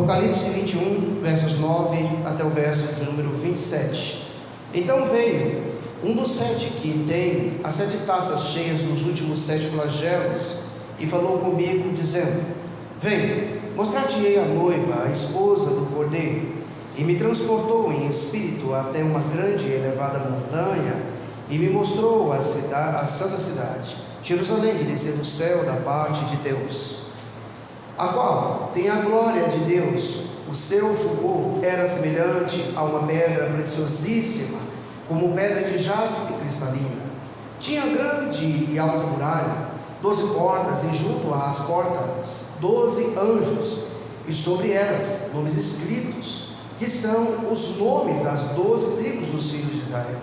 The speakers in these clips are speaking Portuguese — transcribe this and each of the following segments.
Apocalipse 21, versos 9 até o verso de número 27. Então veio um dos 7 que tem as 7 taças cheias dos últimos 7 flagelos, e falou comigo, dizendo: Vem, mostrar-te-ei a noiva, a esposa do Cordeiro. E me transportou em espírito até uma grande e elevada montanha, e me mostrou a santa cidade, Jerusalém, que desceu do céu da parte de Deus, a qual tem a glória de Deus. O seu fulgor era semelhante a uma pedra preciosíssima, como pedra de jaspe cristalina. Tinha grande e alta muralha, 12 portas, e junto às portas 12 anjos, e sobre elas nomes escritos, que são os nomes das 12 tribos dos filhos de Israel.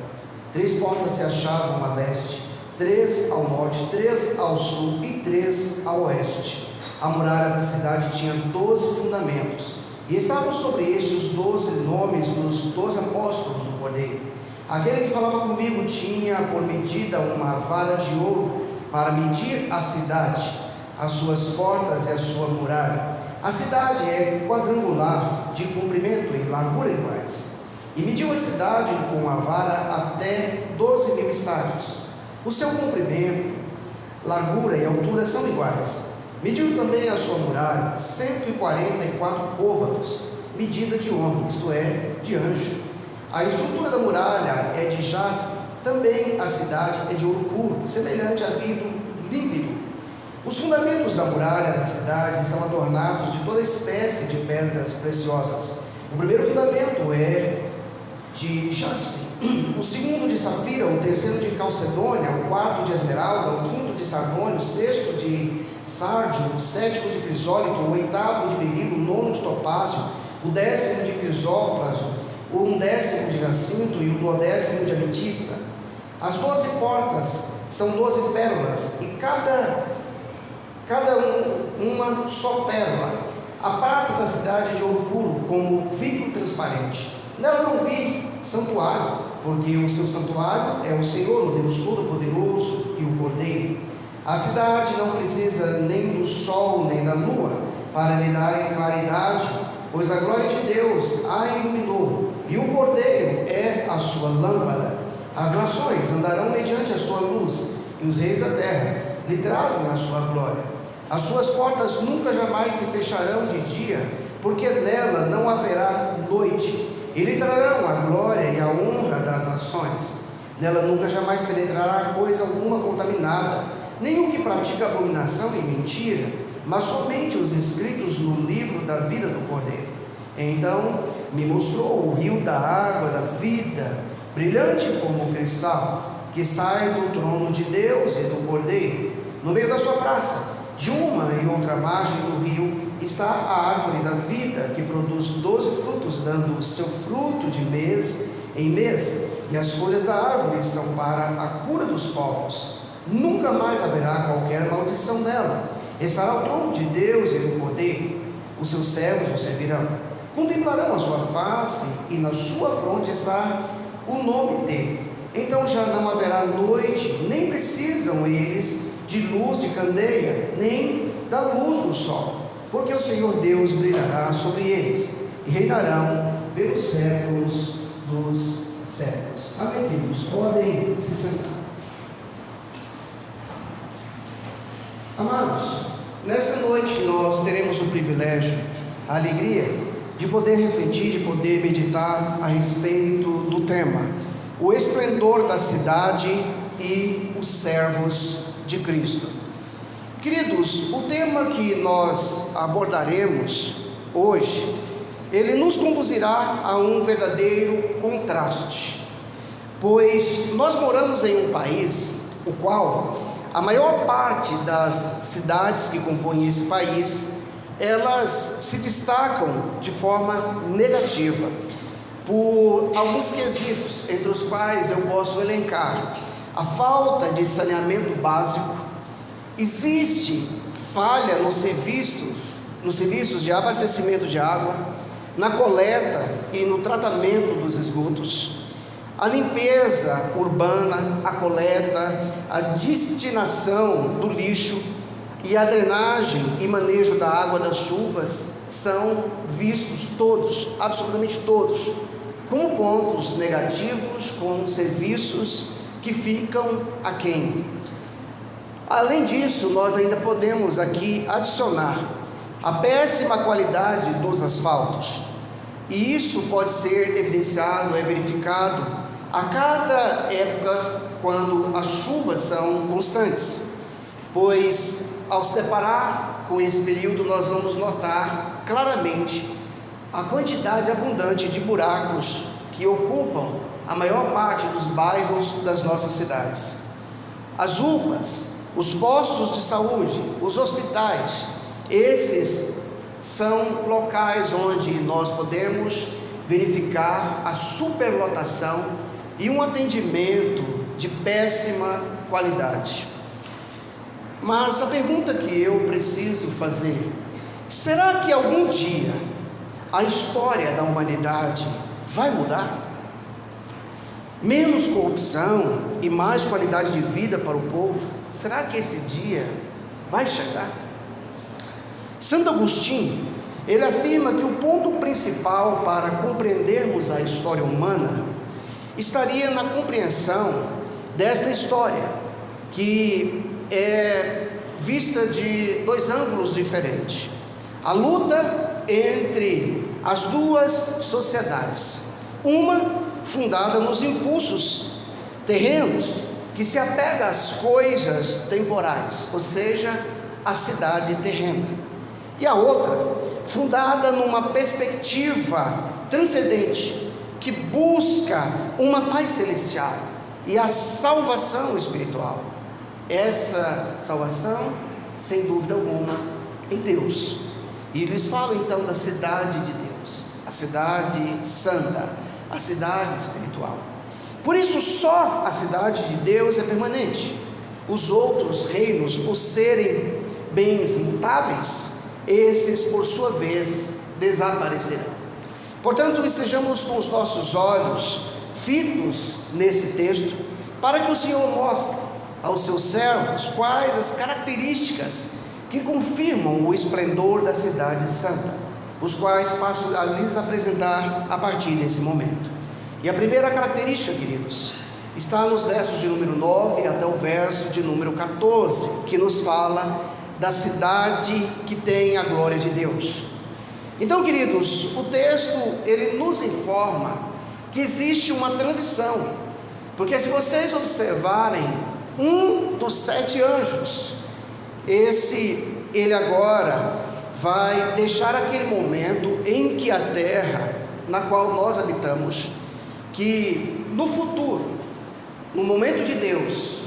3 portas se achavam a leste, 3 ao norte, 3 ao sul e 3 ao oeste. A muralha da cidade tinha 12 fundamentos, e estavam sobre estes os 12 nomes dos 12 apóstolos do Cordeiro. Aquele que falava comigo tinha por medida uma vara de ouro para medir a cidade, as suas portas e a sua muralha. A cidade é quadrangular, de comprimento e largura iguais. E mediu a cidade com a vara até 12.000 estádios. O seu comprimento, largura e altura são iguais. Mediu também a sua muralha, 144 côvados, medida de homem, isto é, de anjo. A estrutura da muralha é de jaspe, também a cidade é de ouro puro, semelhante a vidro límpido. Os fundamentos da muralha da cidade estão adornados de toda espécie de pedras preciosas. O primeiro fundamento é de jaspe, o segundo de safira, o terceiro de calcedônia, o quarto de esmeralda, o quinto de sardônio, o sexto de sárdio, o sétimo de crisólito, o oitavo de berilo, o nono de topázio, o 10º de crisópraso, o 11º de jacinto e o 12º de ametista. As 12 portas são 12 pérolas, e cada uma só pérola. A praça da cidade é de ouro puro, como vidro transparente. Nela não vi santuário, porque o seu santuário é o Senhor, o Deus Todo-Poderoso e o Cordeiro. A cidade não precisa nem do sol nem da lua para lhe darem claridade, pois a glória de Deus a iluminou, e o Cordeiro é a sua lâmpada. As nações andarão mediante a sua luz, e os reis da terra lhe trazem a sua glória. As suas portas nunca jamais se fecharão de dia, porque nela não haverá noite. E lhe trarão a glória e a honra das nações. Nela nunca jamais penetrará coisa alguma contaminada, nem o que pratica abominação e mentira, mas somente os inscritos no livro da vida do Cordeiro. Então me mostrou o rio da água da vida, brilhante como cristal, que sai do trono de Deus e do Cordeiro. No meio da sua praça, de uma e outra margem do rio, está a árvore da vida, que produz 12 frutos, dando o seu fruto de mês em mês, e as folhas da árvore são para a cura dos povos. Nunca mais haverá qualquer maldição nela. Estará ao trono de Deus e do Cordeiro. Os seus servos o servirão, contemplarão a sua face, e na sua fronte está o nome dele. Então já não haverá noite, nem precisam eles de luz de candeia, nem da luz do sol, porque o Senhor Deus brilhará sobre eles, e reinarão pelos séculos dos séculos. Amém, queridos? Podem se sentar. Amados, nessa noite nós teremos o privilégio, a alegria de poder refletir, de poder meditar a respeito do tema: o esplendor da cidade e os servos de Cristo. Queridos, o tema que nós abordaremos hoje, ele nos conduzirá a um verdadeiro contraste, pois nós moramos em um país o qual a maior parte das cidades que compõem esse país, elas se destacam de forma negativa por alguns quesitos, entre os quais eu posso elencar a falta de saneamento básico. Existe falha nos serviços de abastecimento de água, na coleta e no tratamento dos esgotos, a limpeza urbana, a coleta, a destinação do lixo, e a drenagem e manejo da água das chuvas são vistos todos, absolutamente todos, como pontos negativos, como serviços que ficam aquém. Além disso, nós ainda podemos aqui adicionar a péssima qualidade dos asfaltos, e isso pode ser evidenciado, verificado a cada época quando as chuvas são constantes, pois ao se deparar com esse período nós vamos notar claramente a quantidade abundante de buracos que ocupam a maior parte dos bairros das nossas cidades. As UPAs, os postos de saúde, os hospitais, esses são locais onde nós podemos verificar a superlotação e um atendimento de péssima qualidade. Mas a pergunta que eu preciso fazer: será que algum dia a história da humanidade vai mudar? Menos corrupção e mais qualidade de vida para o povo? Será que esse dia vai chegar? Santo Agostinho, ele afirma que o ponto principal para compreendermos a história humana estaria na compreensão desta história, que é vista de dois ângulos diferentes: a luta entre as duas sociedades, uma fundada nos impulsos terrenos, que se apega às coisas temporais, ou seja, a cidade terrena, e a outra fundada numa perspectiva transcendente, que busca uma paz celestial e a salvação espiritual. Essa salvação, sem dúvida alguma, em Deus. E eles falam então da cidade de Deus, a cidade santa, a cidade espiritual. Por isso só a cidade de Deus é permanente. Os outros reinos, por serem bens mutáveis, esses por sua vez desaparecerão. Portanto, estejamos com os nossos olhos fitos nesse texto, para que o Senhor mostre aos seus servos quais as características que confirmam o esplendor da cidade santa, os quais passo a lhes apresentar a partir desse momento. E a primeira característica, queridos, está nos versos de número 9 até o verso de número 14, que nos fala da cidade que tem a glória de Deus. Então, queridos, o texto ele nos informa que existe uma transição, porque se vocês observarem, um dos 7 anjos, ele agora vai deixar aquele momento em que a terra na qual nós habitamos, que no futuro, no momento de Deus,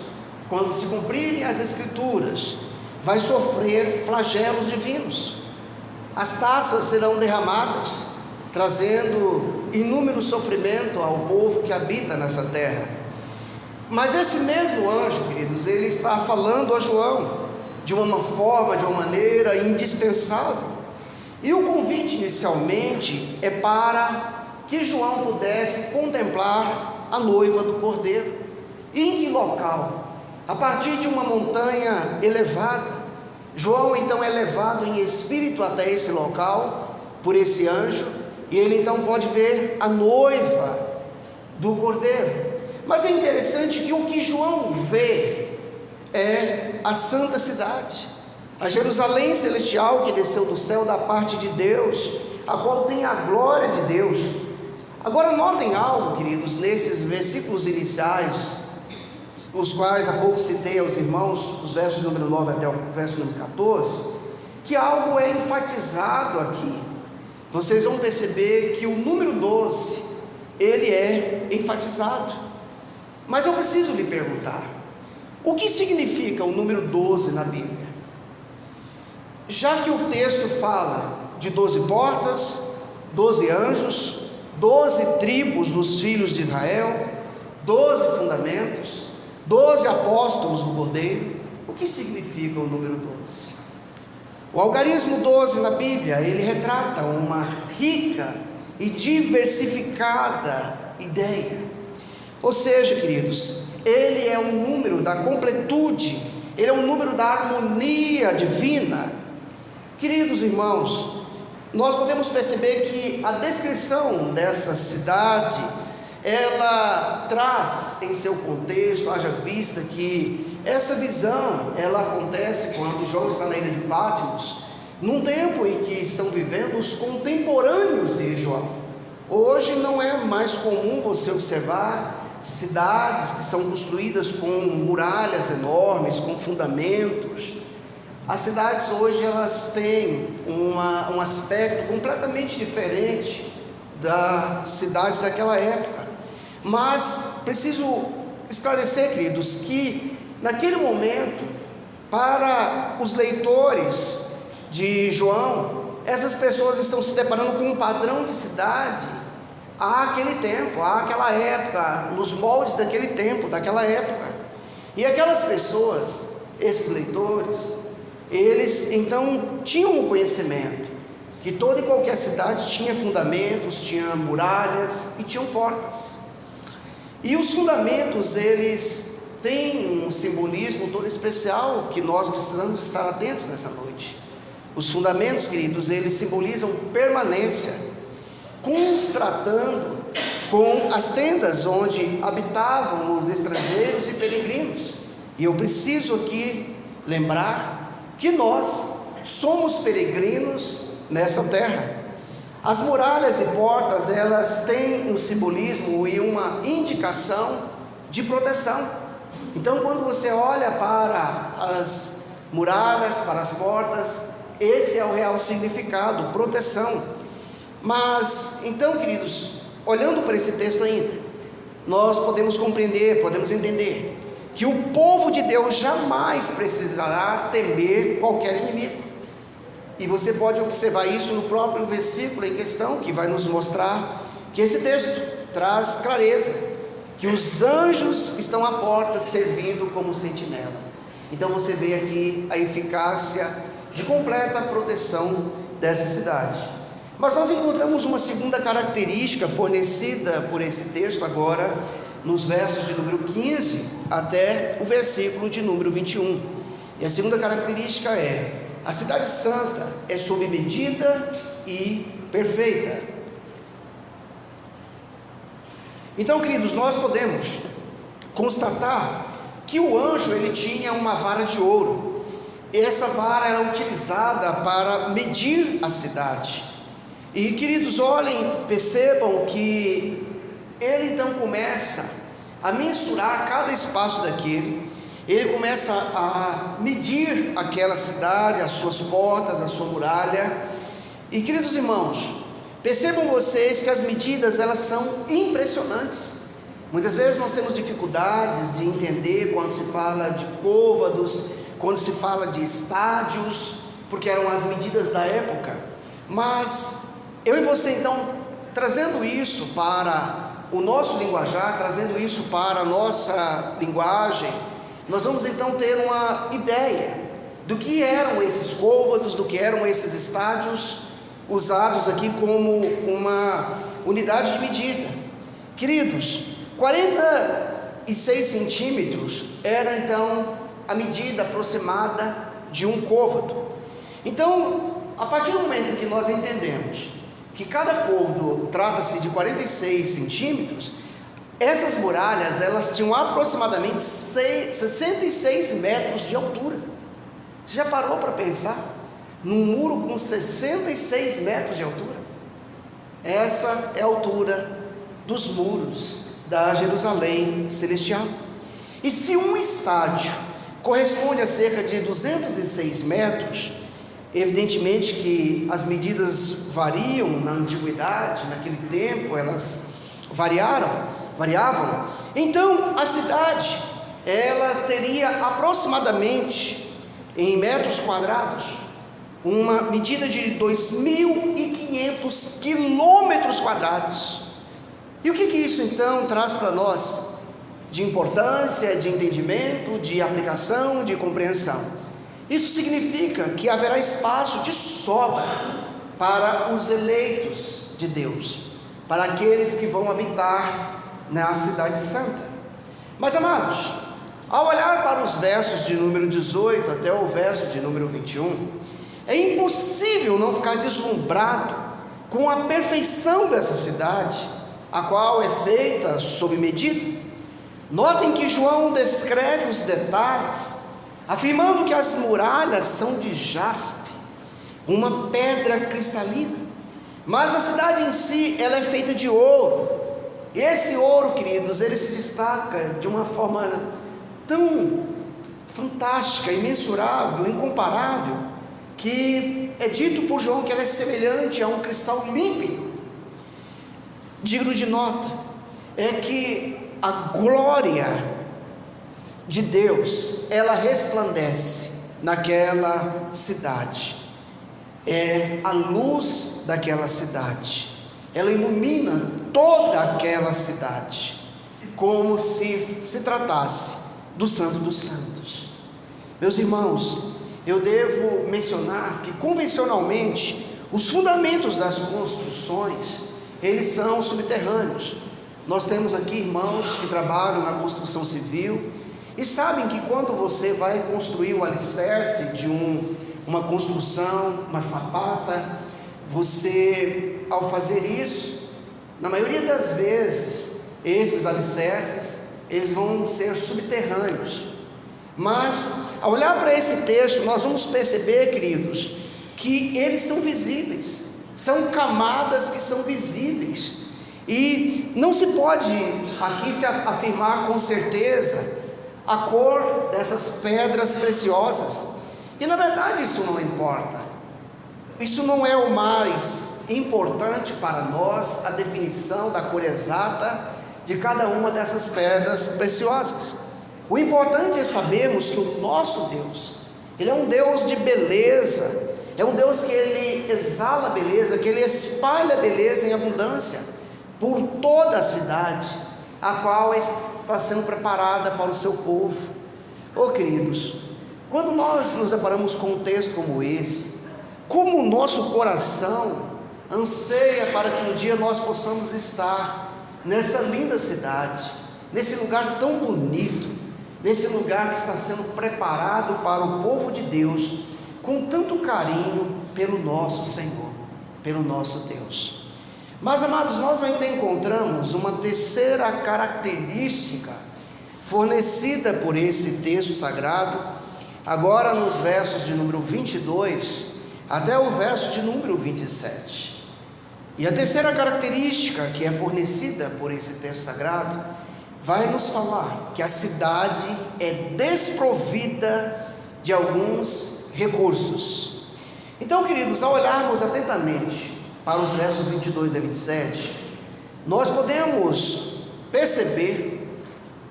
quando se cumprirem as escrituras, vai sofrer flagelos divinos. As taças serão derramadas, trazendo inúmero sofrimento ao povo que habita nessa terra. Mas esse mesmo anjo, queridos, ele está falando a João de uma forma, de uma maneira indispensável. E o convite inicialmente é para que João pudesse contemplar a noiva do Cordeiro. E em que local? A partir de uma montanha elevada. João então é levado em espírito até esse local por esse anjo, e ele então pode ver a noiva do Cordeiro. Mas é interessante que o que João vê é a santa cidade, a Jerusalém celestial que desceu do céu da parte de Deus, a qual tem a glória de Deus. Agora notem algo, queridos, nesses versículos iniciais, os quais há pouco citei aos irmãos, os versos número 9 até o verso número 14, que algo é enfatizado aqui. Vocês vão perceber que o número 12, ele é enfatizado. Mas eu preciso lhe perguntar, o que significa o número 12 na Bíblia? Já que o texto fala de 12 portas, 12 anjos, 12 tribos dos filhos de Israel, 12 fundamentos, 12 apóstolos do Cordeiro, o que significa o número 12? O algarismo 12 na Bíblia, ele retrata uma rica e diversificada ideia. Ou seja, queridos, ele é um número da completude ele é um número da harmonia divina. Queridos irmãos, nós podemos perceber que a descrição dessa cidade, ela traz em seu contexto, haja vista que essa visão, ela acontece quando João está na ilha de Patmos, num tempo em que estão vivendo os contemporâneos de João. Hoje não é mais comum você observar cidades que são construídas com muralhas enormes, com fundamentos. As cidades hoje elas têm um aspecto completamente diferente das cidades daquela época. Mas preciso esclarecer, queridos, que naquele momento, para os leitores de João, essas pessoas estão se deparando com um padrão de cidade àquele tempo, àquela época, nos moldes daquele tempo, daquela época. E aquelas pessoas, esses leitores, eles então tinham o conhecimento que toda e qualquer cidade tinha fundamentos, tinha muralhas e tinham portas. E os fundamentos, eles têm um simbolismo todo especial que nós precisamos estar atentos nessa noite. Os fundamentos, queridos, eles simbolizam permanência, constatando com as tendas onde habitavam os estrangeiros e peregrinos. E eu preciso aqui lembrar que nós somos peregrinos nessa terra. As muralhas e portas, elas têm um simbolismo e uma indicação de proteção. Então, quando você olha para as muralhas, para as portas, esse é o real significado, proteção. Mas, então, queridos, olhando para esse texto ainda, nós podemos compreender, podemos entender que o povo de Deus jamais precisará temer qualquer inimigo. E você pode observar isso no próprio versículo em questão, que vai nos mostrar que esse texto traz clareza, que os anjos estão à porta servindo como sentinela. Então você vê aqui a eficácia de completa proteção dessa cidade. Mas nós encontramos uma segunda característica fornecida por esse texto agora, nos versos de número 15 até o versículo de número 21. E a segunda característica é: a cidade santa é sob medida e perfeita. Então, queridos, nós podemos constatar que o anjo, ele tinha uma vara de ouro. E essa vara era utilizada para medir a cidade. E, queridos, olhem, percebam que ele então começa a mensurar cada espaço daquele. Ele começa a medir aquela cidade, as suas portas, a sua muralha. E, queridos irmãos, percebam vocês que as medidas, elas são impressionantes. Muitas vezes nós temos dificuldades de entender quando se fala de côvados, quando se fala de estádios, porque eram as medidas da época. Mas eu e você então, trazendo isso para o nosso linguajar, trazendo isso para a nossa linguagem, nós vamos então ter uma ideia do que eram esses côvados, do que eram esses estádios, usados aqui como uma unidade de medida. Queridos, 46 centímetros era então a medida aproximada de um côvado. Então, a partir do momento em que nós entendemos que cada côvado trata-se de 46 centímetros, essas muralhas, elas tinham aproximadamente 66 metros de altura. Você já parou para pensar num muro com 66 metros de altura? Essa é a altura dos muros da Jerusalém celestial. E se um estádio corresponde a cerca de 206 metros, evidentemente que as medidas variam na antiguidade, naquele tempo elas variavam. Então a cidade, ela teria aproximadamente, em metros quadrados, uma medida de 2.500 quilômetros quadrados. E o que isso então traz para nós de importância, de entendimento, de aplicação, de compreensão? Isso significa que haverá espaço de sobra para os eleitos de Deus, para aqueles que vão habitar na cidade santa. Mas, amados, Ao olhar para os versos de número 18 até o verso de número 21, é impossível não ficar deslumbrado com a perfeição dessa cidade, a qual é feita sob medida. Notem que João descreve os detalhes, afirmando que as muralhas são de jaspe, uma pedra cristalina, mas a cidade em si, ela é feita de ouro. E esse ouro, queridos, ele se destaca de uma forma tão fantástica, imensurável, incomparável, que é dito por João que ela é semelhante a um cristal límpido. Digno de nota é que a glória de Deus, ela resplandece naquela cidade, é a luz daquela cidade, ela ilumina toda aquela cidade, como se tratasse do Santo dos Santos. Meus irmãos, eu devo mencionar que convencionalmente os fundamentos das construções, eles são subterrâneos. Nós temos aqui irmãos que trabalham na construção civil e sabem que quando você vai construir o alicerce de uma construção, uma sapata, você, ao fazer isso, na maioria das vezes, esses alicerces, eles vão ser subterrâneos. Mas, ao olhar para esse texto, nós vamos perceber, queridos, que eles são visíveis, são camadas que são visíveis, e não se pode aqui se afirmar com certeza a cor dessas pedras preciosas, e na verdade isso não importa, isso não é o mais importante para nós, a definição da cor exata de cada uma dessas pedras preciosas. O importante é sabermos que o nosso Deus, Ele é um Deus de beleza, é um Deus que Ele exala beleza, que Ele espalha beleza em abundância por toda a cidade, a qual está sendo preparada para o seu povo. Oh queridos, quando nós nos deparamos com um texto como esse, como o nosso coração anseia para que um dia nós possamos estar nessa linda cidade, nesse lugar tão bonito, nesse lugar que está sendo preparado para o povo de Deus, com tanto carinho pelo nosso Senhor, pelo nosso Deus. Mas, amados, nós ainda encontramos uma terceira característica fornecida por esse texto sagrado, agora nos versos de número 22 até o verso de número 27. E a terceira característica que é fornecida por esse texto sagrado vai nos falar que a cidade é desprovida de alguns recursos. Então, queridos, ao olharmos atentamente para os versos 22 a 27, nós podemos perceber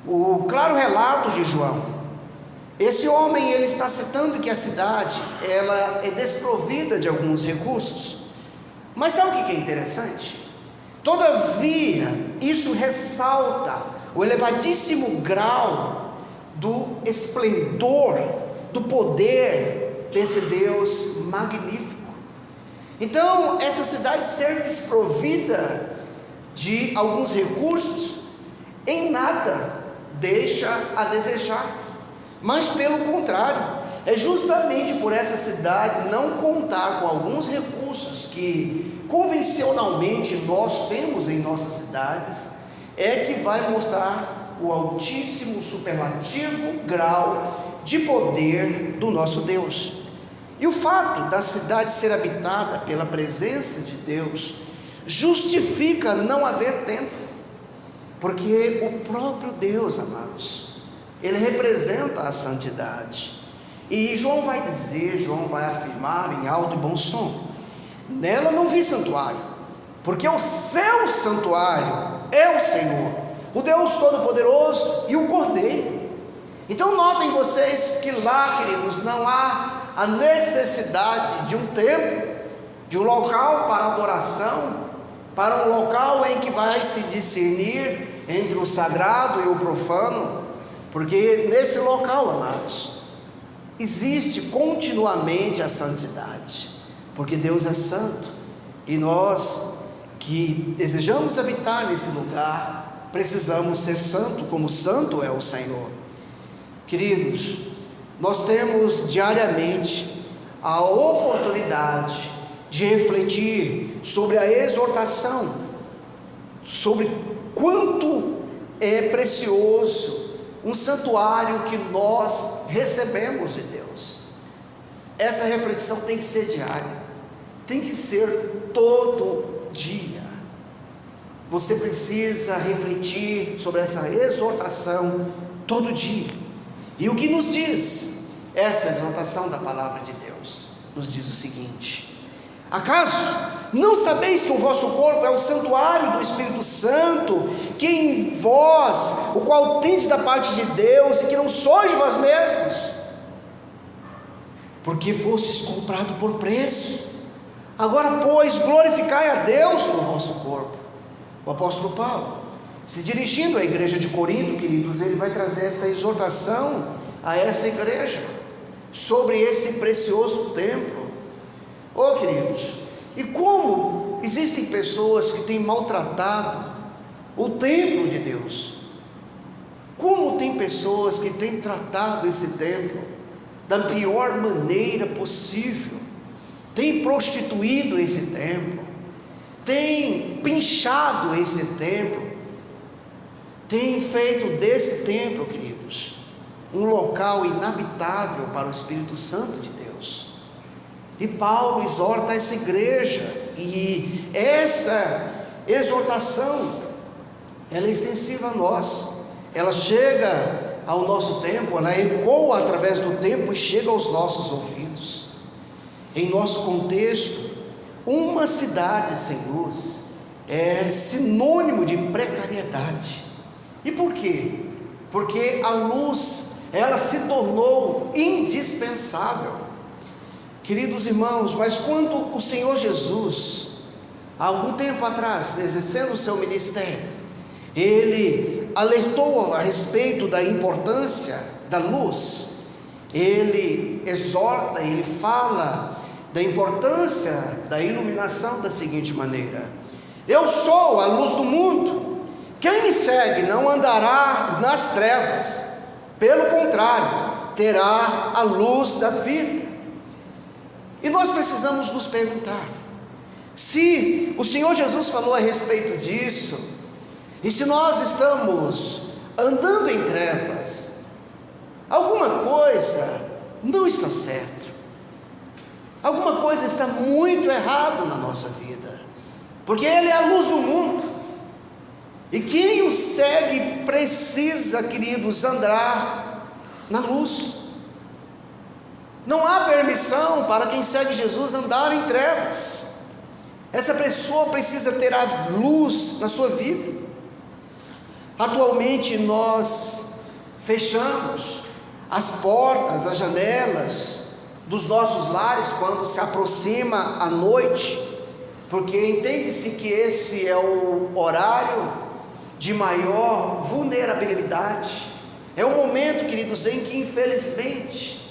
o claro relato de João. Esse homem, ele está citando que a cidade, ela é desprovida de alguns recursos. Mas sabe o que é interessante? Todavia, isso ressalta o elevadíssimo grau do esplendor, do poder desse Deus magnífico. Então, essa cidade ser desprovida de alguns recursos, em nada deixa a desejar, mas pelo contrário, é justamente por essa cidade não contar com alguns recursos que convencionalmente nós temos em nossas cidades, é que vai mostrar o altíssimo, superlativo grau de poder do nosso Deus. E o fato da cidade ser habitada pela presença de Deus justifica não haver templo, porque o próprio Deus, amados, Ele representa a santidade. E João vai dizer, João vai afirmar em alto e bom som: nela não vi santuário, porque o seu santuário é o Senhor, o Deus Todo-Poderoso e o Cordeiro. Então notem vocês que lá, queridos, não há a necessidade de um templo, de um local para adoração, para um local em que vai se discernir entre o sagrado e o profano, porque nesse local, amados, existe continuamente a santidade, porque Deus é santo, e nós que desejamos habitar nesse lugar, precisamos ser santo, como santo é o Senhor. Queridos, nós temos diariamente a oportunidade de refletir sobre a exortação, sobre quanto é precioso um santuário que nós recebemos de Deus. Essa reflexão tem que ser diária, tem que ser todo dia. Você precisa refletir sobre essa exortação todo dia. E o que nos diz essa exortação da palavra de Deus? Nos diz o seguinte: acaso não sabeis que o vosso corpo é o santuário do Espírito Santo, que em vós, o qual tendes da parte de Deus, e que não sois de vós mesmos, porque fostes comprado por preço? Agora, pois, glorificai a Deus no vosso corpo. O apóstolo Paulo, se dirigindo à igreja de Corinto, queridos, ele vai trazer essa exortação a essa igreja, sobre esse precioso templo. Oh, queridos, e como existem pessoas que têm maltratado o templo de Deus, como tem pessoas que têm tratado esse templo da pior maneira possível, têm prostituído esse templo, têm pinchado esse templo, têm feito desse templo, queridos, um local inabitável para o Espírito Santo de Deus. E Paulo exorta essa igreja, e essa exortação, ela é extensiva a nós, ela chega ao nosso tempo, ela ecoa através do tempo e chega aos nossos ouvidos. Em nosso contexto, uma cidade sem luz é sinônimo de precariedade. E por quê? Porque a luz, ela se tornou indispensável. Queridos irmãos, mas quando o Senhor Jesus, há algum tempo atrás, exercendo o seu ministério, ele alertou a respeito da importância da luz, ele exorta, ele fala da importância da iluminação da seguinte maneira: eu sou a luz do mundo, quem me segue não andará nas trevas, pelo contrário, terá a luz da vida. E nós precisamos nos perguntar, se o Senhor Jesus falou a respeito disso, e se nós estamos andando em trevas, alguma coisa não está certo, alguma coisa está muito errado na nossa vida, porque Ele é a luz do mundo, e quem o segue precisa, queridos, andar na luz. Não há permissão para quem segue Jesus andar em trevas. Essa pessoa precisa ter a luz na sua vida. Atualmente nós fechamos as portas, as janelas dos nossos lares quando se aproxima a noite, porque entende-se que esse é o horário de maior vulnerabilidade. É um momento, queridos, em que infelizmente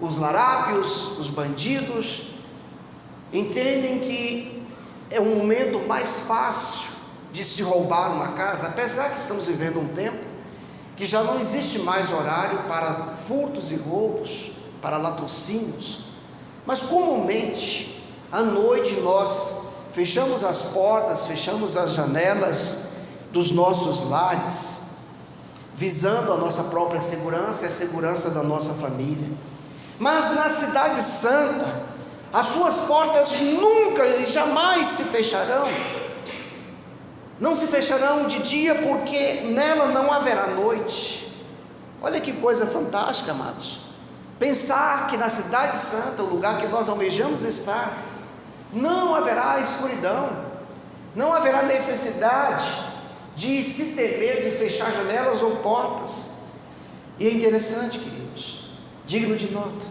os larápios, os bandidos entendem que é um momento mais fácil de se roubar uma casa, apesar que estamos vivendo um tempo que já não existe mais horário para furtos e roubos, para latrocínios, mas comumente à noite nós fechamos as portas, fechamos as janelas dos nossos lares, visando a nossa própria segurança e a segurança da nossa família. Mas na cidade santa, as suas portas nunca e jamais se fecharão. Não se fecharão de dia, porque nela não haverá noite. Olha que coisa fantástica, amados. Pensar que na cidade santa, o lugar que nós almejamos estar, não haverá escuridão, não haverá necessidade de se temer de fechar janelas ou portas. E é interessante, queridos, digno de nota,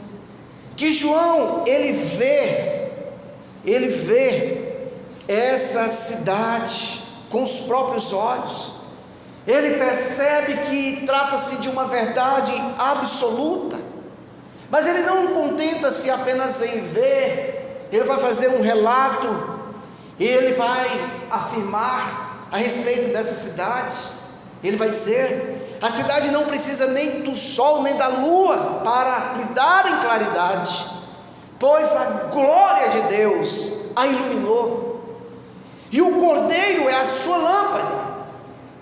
que João, ele vê essa cidade com os próprios olhos, ele percebe que trata-se de uma verdade absoluta, mas ele não contenta-se apenas em ver, ele vai fazer um relato, ele vai afirmar a respeito dessa cidade, ele vai dizer: A cidade não precisa nem do sol nem da lua para lhe darem claridade, pois a glória de Deus a iluminou, e o Cordeiro é a sua lâmpada.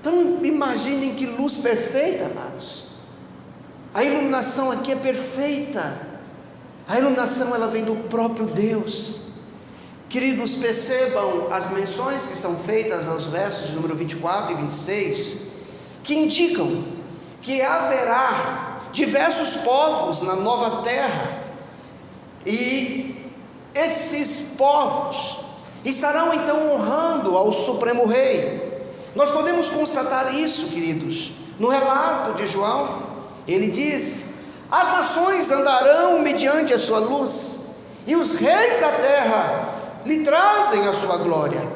Então imaginem que luz perfeita, amados. A iluminação aqui é perfeita. A iluminação, ela vem do próprio Deus. Queridos, percebam as menções que são feitas aos versos de número 24 e 26, que indicam que haverá diversos povos na nova terra, e esses povos estarão então honrando ao Supremo Rei. Nós podemos constatar isso, queridos, no relato de João. Ele diz: as nações andarão mediante a sua luz, e os reis da terra lhe trazem a sua glória,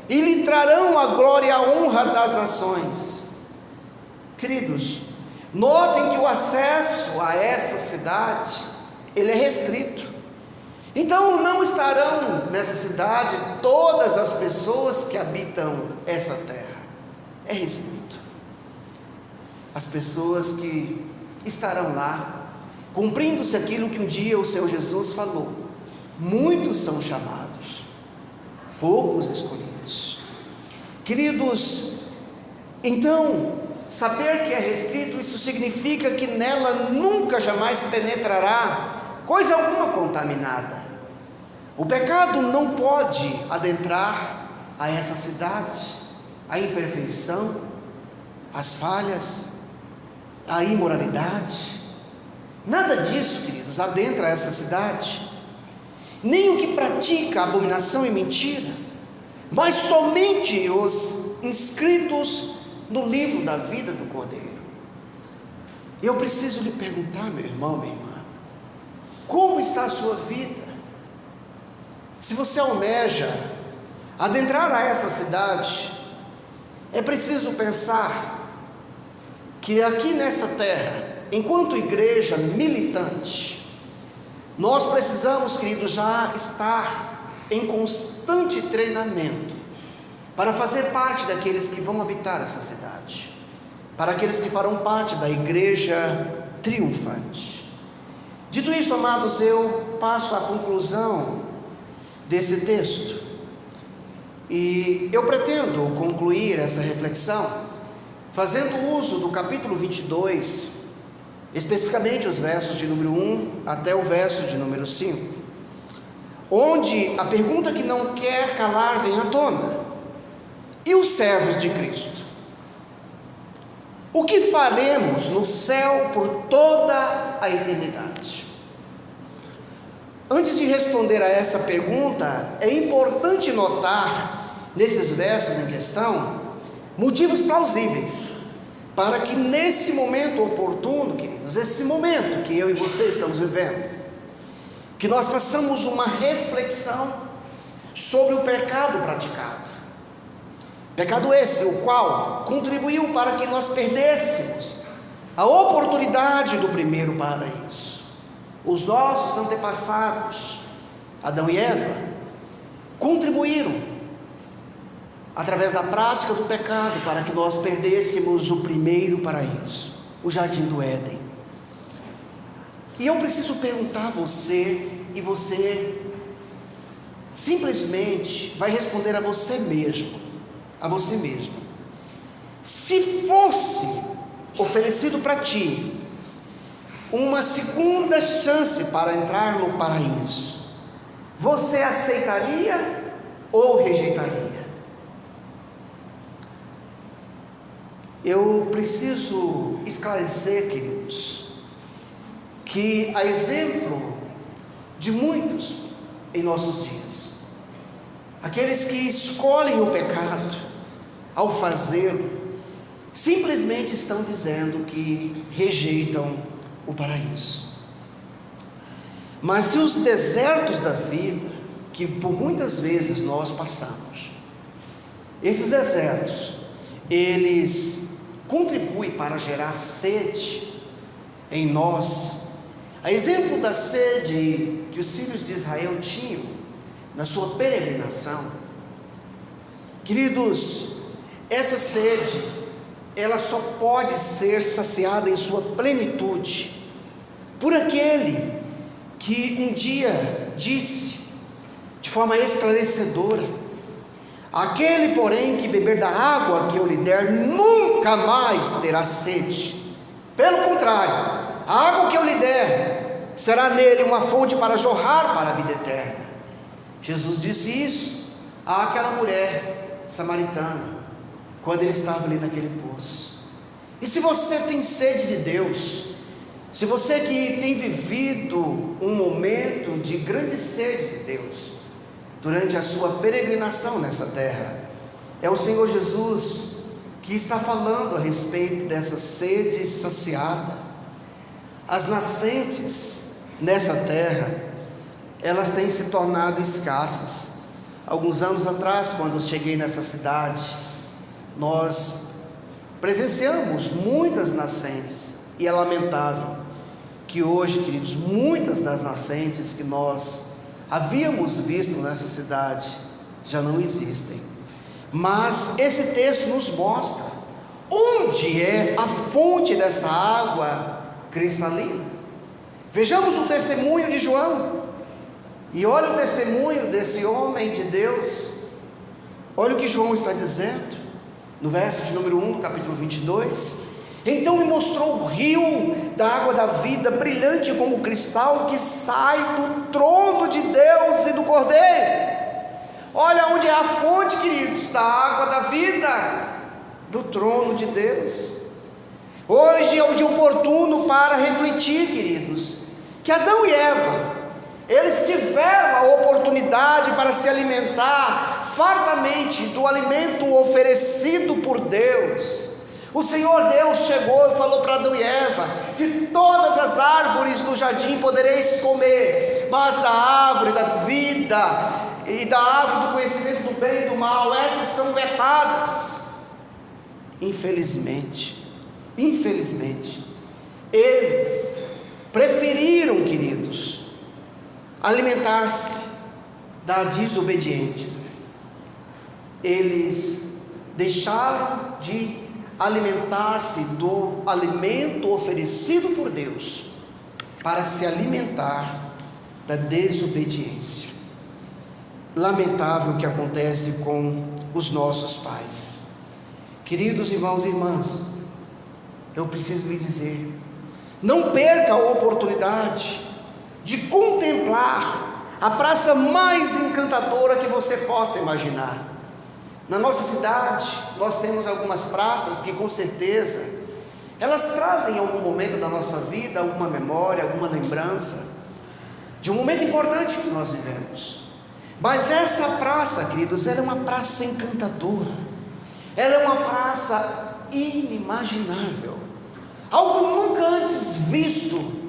e lhe trarão a glória e a honra das nações. Queridos, notem que o acesso a essa cidade, ele é restrito. Então não estarão nessa cidade todas as pessoas que habitam essa terra. É restrito. As pessoas que estarão lá, cumprindo-se aquilo que um dia o Senhor Jesus falou: muitos são chamados, poucos escolhidos. Queridos, então, saber que é restrito, isso significa que nela nunca jamais penetrará coisa alguma contaminada. O pecado não pode adentrar a essa cidade, a imperfeição, as falhas, a imoralidade, nada disso, queridos, adentra essa cidade, nem o que pratica abominação e mentira, mas somente os inscritos no livro da vida do Cordeiro. Eu preciso lhe perguntar, meu irmão, minha irmã, como está a sua vida? Se você almeja adentrar a essa cidade, é preciso pensar que aqui nessa terra, enquanto igreja militante, nós precisamos, queridos, já estar em constante treinamento para fazer parte daqueles que vão habitar essa cidade, para aqueles que farão parte da igreja triunfante. Dito isso, amados, eu passo à conclusão desse texto, e eu pretendo concluir essa reflexão fazendo uso do capítulo 22, especificamente os versos de número 1 até o verso de número 5, onde a pergunta que não quer calar vem à tona: e os servos de Cristo? O que faremos no céu por toda a eternidade? Antes de responder a essa pergunta, é importante notar nesses versos em questão motivos plausíveis para que nesse momento oportuno, queridos, esse momento que eu e você estamos vivendo, que nós façamos uma reflexão sobre o pecado praticado. Pecado esse, o qual contribuiu para que nós perdêssemos a oportunidade do primeiro paraíso. Os nossos antepassados, Adão e Eva, contribuíram através da prática do pecado para que nós perdêssemos o primeiro paraíso, o jardim do Éden. E eu preciso perguntar a você, e você simplesmente vai responder a você mesmo, se fosse oferecido para ti uma segunda chance para entrar no paraíso, você aceitaria ou rejeitaria? Eu preciso esclarecer, queridos, que a exemplo de muitos em nossos dias, aqueles que escolhem o pecado ao fazê-lo, simplesmente estão dizendo que rejeitam o paraíso. Mas se os desertos da vida, que por muitas vezes nós passamos, esses desertos, eles contribuem para gerar sede em nós, a exemplo da sede que os filhos de Israel tinham na sua peregrinação, queridos, essa sede ela só pode ser saciada em sua plenitude por aquele que um dia disse de forma esclarecedora: aquele, porém, que beber da água que eu lhe der, nunca mais terá sede. Pelo contrário, a água que eu lhe der será nele uma fonte para jorrar para a vida eterna. Jesus disse isso àquela mulher samaritana, quando ele estava ali naquele poço. E se você tem sede de Deus, se você que tem vivido um momento de grande sede de Deus, durante a sua peregrinação nessa terra, é o Senhor Jesus que está falando a respeito dessa sede saciada. As nascentes nessa terra, elas têm se tornado escassas. Alguns anos atrás, quando eu cheguei nessa cidade, nós presenciamos muitas nascentes, e é lamentável que hoje, queridos, muitas das nascentes que nós havíamos visto nessa cidade já não existem. Mas esse texto nos mostra onde é a fonte dessa água cristalina. Vejamos o testemunho de João, e olha o testemunho desse homem de Deus. Olha o que João está dizendo no verso de número 1 do capítulo 22. Então me mostrou o rio da água da vida, brilhante como cristal, que sai do trono de Deus e do Cordeiro. Olha onde é a fonte, queridos, da água da vida, do trono de Deus. Hoje é o dia oportuno para refletir, queridos, que Adão e Eva, eles tiveram a oportunidade para se alimentar fartamente do alimento oferecido por Deus. O Senhor Deus chegou e falou para Adão e Eva: de todas as árvores do jardim podereis comer, mas da árvore da vida e da árvore do conhecimento do bem e do mal, essas são vetadas. Infelizmente, eles preferiram, queridos, alimentar-se da desobediência. Eles deixaram de alimentar-se do alimento oferecido por Deus para se alimentar da desobediência. Lamentável o que acontece com os nossos pais. Queridos irmãos e irmãs, eu preciso lhe dizer: não perca a oportunidade de contemplar a praça mais encantadora que você possa imaginar. Na nossa cidade, nós temos algumas praças que, com certeza, elas trazem em algum momento da nossa vida alguma memória, alguma lembrança de um momento importante que nós vivemos. Mas essa praça, queridos, ela é uma praça encantadora, ela é uma praça inimaginável, algo nunca antes visto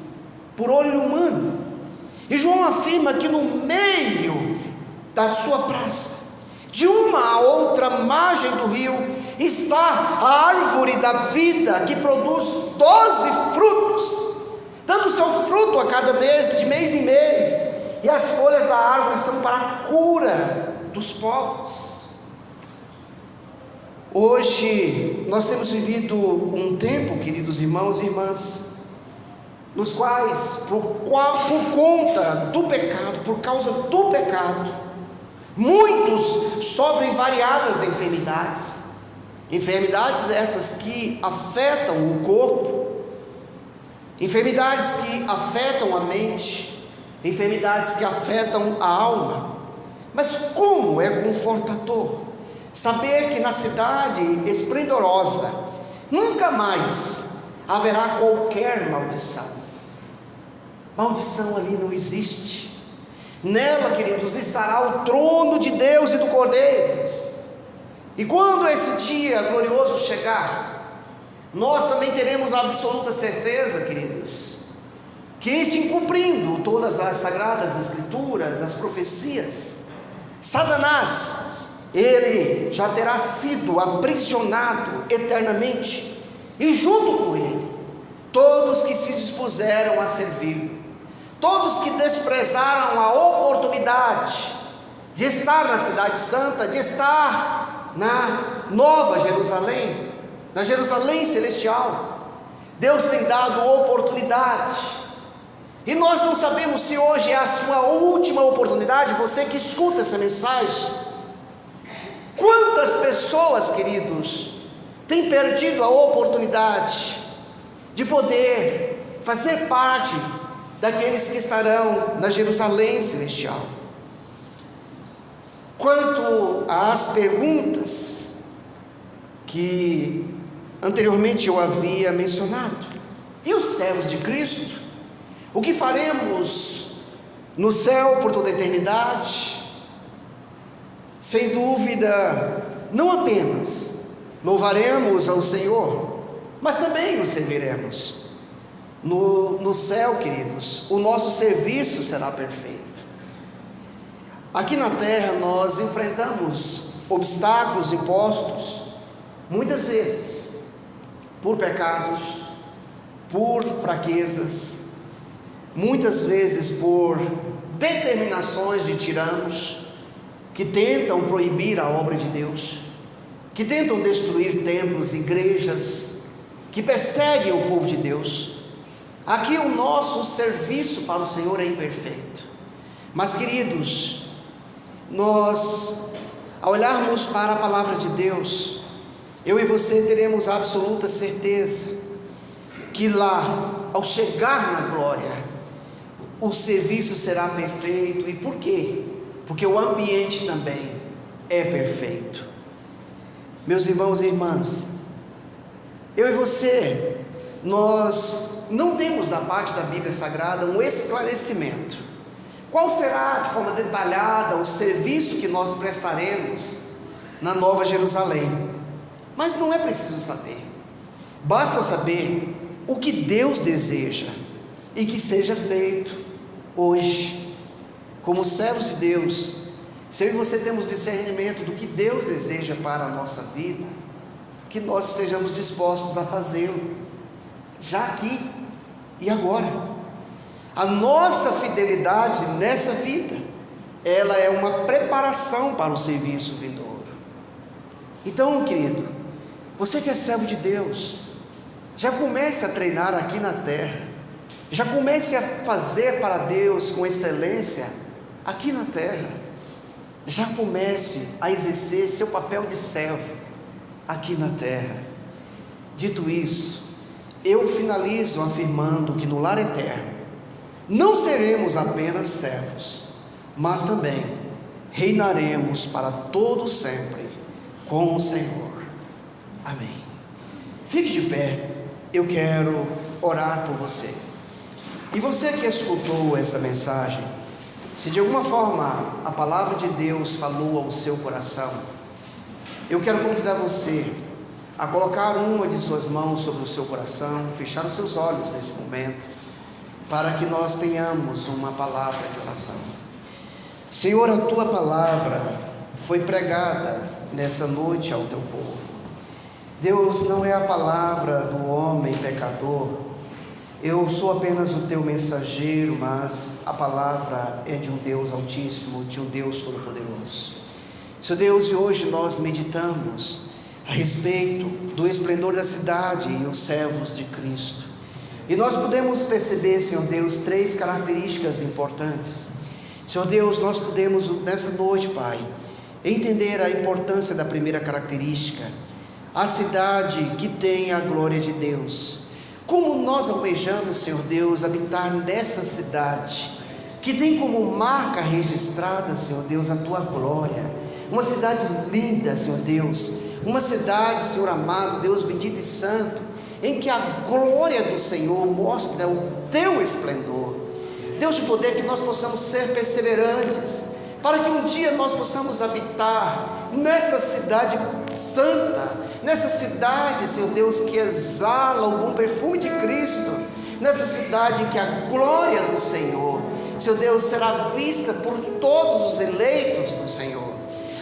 por olho humano. E João afirma que no meio da sua praça, de uma a outra margem do rio, está a árvore da vida, que produz 12 frutos, dando seu fruto a cada mês, de mês em mês, e as folhas da árvore são para a cura dos povos. Hoje nós temos vivido um tempo, queridos irmãos e irmãs, nos quais, por conta do pecado, por causa do pecado, muitos sofrem variadas enfermidades essas que afetam o corpo, enfermidades que afetam a mente, enfermidades que afetam a alma. Mas como é confortador saber que na cidade esplendorosa nunca mais haverá qualquer maldição ali não existe. Nela, queridos, estará o trono de Deus e do Cordeiro. E quando esse dia glorioso chegar, nós também teremos a absoluta certeza, queridos, que se cumprindo todas as sagradas escrituras, as profecias, Satanás, ele já terá sido aprisionado eternamente, e junto com ele, todos que se dispuseram a servir, todos que desprezaram a oportunidade de estar na cidade santa, de estar na Nova Jerusalém, na Jerusalém celestial. Deus tem dado oportunidade, e nós não sabemos se hoje é a sua última oportunidade. Você que escuta essa mensagem, quantas pessoas, queridos, têm perdido a oportunidade de poder fazer parte daqueles que estarão na Jerusalém celestial? Quanto às perguntas que anteriormente eu havia mencionado, e os servos de Cristo? O que faremos no céu por toda a eternidade? Sem dúvida, não apenas louvaremos ao Senhor, mas também o serviremos. No céu, queridos, o nosso serviço será perfeito. Aqui na terra nós enfrentamos obstáculos impostos, muitas vezes, por pecados, por fraquezas, muitas vezes por determinações de tiranos, que tentam proibir a obra de Deus, que tentam destruir templos, igrejas, que perseguem o povo de Deus. Aqui o nosso serviço para o Senhor é imperfeito, mas, queridos, nós, ao olharmos para a palavra de Deus, eu e você teremos a absoluta certeza que lá, ao chegar na glória, o serviço será perfeito. E por quê? Porque o ambiente também é perfeito. Meus irmãos e irmãs, eu e você, nós não temos da parte da Bíblia Sagrada um esclarecimento. Qual será, de forma detalhada, o serviço que nós prestaremos na Nova Jerusalém? Mas não é preciso saber, basta saber o que Deus deseja e que seja feito hoje. Como servos de Deus, se eu e você temos discernimento do que Deus deseja para a nossa vida, que nós estejamos dispostos a fazê-lo, já aqui e agora. A nossa fidelidade nessa vida, ela é uma preparação para o serviço vindouro. Então, querido, você que é servo de Deus, já comece a treinar aqui na terra, já comece a fazer para Deus com excelência aqui na terra, já comece a exercer seu papel de servo aqui na terra. Dito isso, eu finalizo afirmando que no lar eterno não seremos apenas servos, mas também reinaremos para todo sempre com o Senhor. Amém. Fique de pé, eu quero orar por você. E você que escutou essa mensagem, se de alguma forma a palavra de Deus falou ao seu coração, eu quero convidar você a colocar uma de suas mãos sobre o seu coração, fechar os seus olhos nesse momento, para que nós tenhamos uma palavra de oração. Senhor, a tua palavra foi pregada nessa noite ao teu povo. Deus, não é a palavra do homem pecador, eu sou apenas o teu mensageiro, mas a palavra é de um Deus altíssimo, de um Deus todo-poderoso. Senhor Deus, e hoje nós meditamos a respeito do esplendor da cidade e os servos de Cristo. E nós podemos perceber, Senhor Deus, três características importantes. Senhor Deus, nós podemos nessa noite, Pai, entender a importância da primeira característica, a cidade que tem a glória de Deus. Como nós almejamos, Senhor Deus, habitar nessa cidade, que tem como marca registrada, Senhor Deus, a tua glória. Uma cidade linda, Senhor Deus, uma cidade, Senhor amado, Deus bendito e santo, em que a glória do Senhor mostra o teu esplendor. Deus de poder, que nós possamos ser perseverantes, para que um dia nós possamos habitar nesta cidade santa, nessa cidade, Senhor Deus, que exala o bom perfume de Cristo, nessa cidade em que a glória do Senhor, Senhor Deus, será vista por todos os eleitos do Senhor.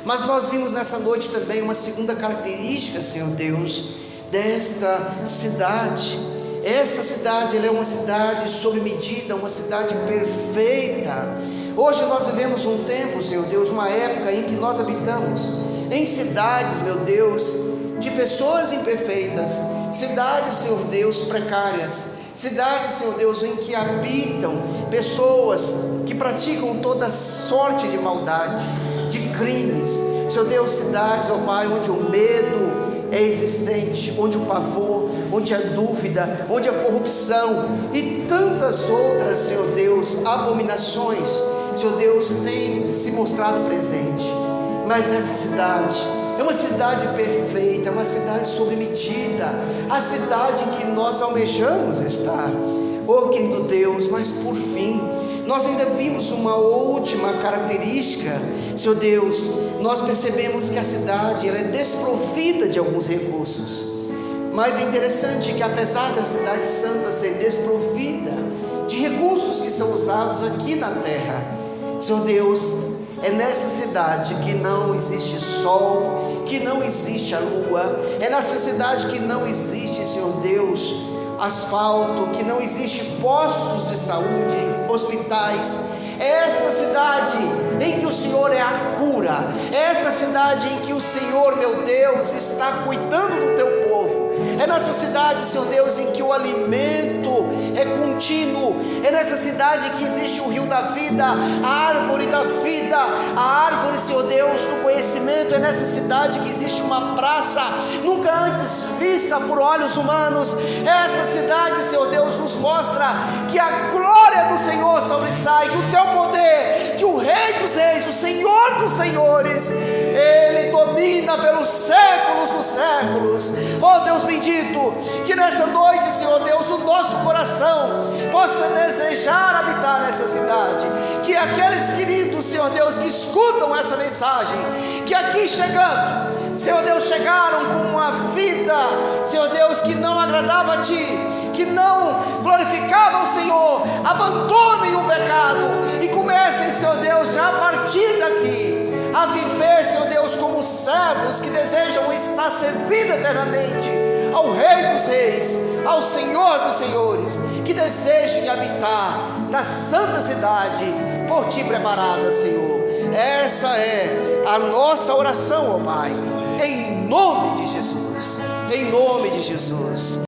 Mas nós vimos nessa noite também uma segunda característica, Senhor Deus, desta cidade. Essa cidade, ela é uma cidade sob medida, uma cidade perfeita. Hoje nós vivemos um tempo, Senhor Deus, uma época em que nós habitamos em cidades, meu Deus, de pessoas imperfeitas, cidades, Senhor Deus, precárias, cidades, Senhor Deus, em que habitam pessoas que praticam toda sorte de maldades, de crimes, Senhor Deus, cidades, ó Pai, onde o medo é existente, onde o pavor, onde a dúvida, onde a corrupção e tantas outras, Senhor Deus, abominações, Senhor Deus, tem se mostrado presente. Mas essa cidade é uma cidade perfeita, é uma cidade sob medida, a cidade em que nós almejamos estar. Oh querido Deus, mas por fim, nós ainda vimos uma última característica, Senhor Deus. Nós percebemos que a cidade ela é desprovida de alguns recursos, mas é interessante que apesar da cidade santa ser desprovida de recursos que são usados aqui na terra, Senhor Deus, é nessa cidade que não existe sol, que não existe a lua, é nessa cidade que não existe, Senhor Deus, asfalto, que não existe postos de saúde, hospitais. É essa cidade em que o Senhor é a cura, é essa cidade em que o Senhor, meu Deus, está cuidando do teu povo. É nessa cidade, Senhor Deus, em que o alimento é contínuo. É nessa cidade que existe o rio da vida, a árvore da vida, a árvore, Senhor Deus, do conhecimento. É nessa cidade que existe uma praça nunca antes vista por olhos humanos. Essa cidade, Senhor Deus, nos mostra que a glória do Senhor sobressai, que o teu poder, que o Rei dos Reis, o Senhor dos Senhores, Ele domina pelos séculos dos séculos. Oh Deus bendito, que nessa noite, Senhor Deus, o nosso coração possa desejar habitar nessa cidade, que aqueles queridos, Senhor Deus, que escutam essa mensagem, que aqui chegando, Senhor Deus, chegaram com uma vida, Senhor Deus, que não agradava a Ti, que não glorificava o Senhor, abandonem o pecado e comecem, Senhor Deus, já a partir daqui, a viver, Senhor Deus, como servos que desejam estar servindo eternamente ao Rei dos Reis, ao Senhor dos Senhores, que desejem habitar na santa cidade por Ti preparada, Senhor. Essa é a nossa oração, ó Pai, em nome de Jesus, em nome de Jesus.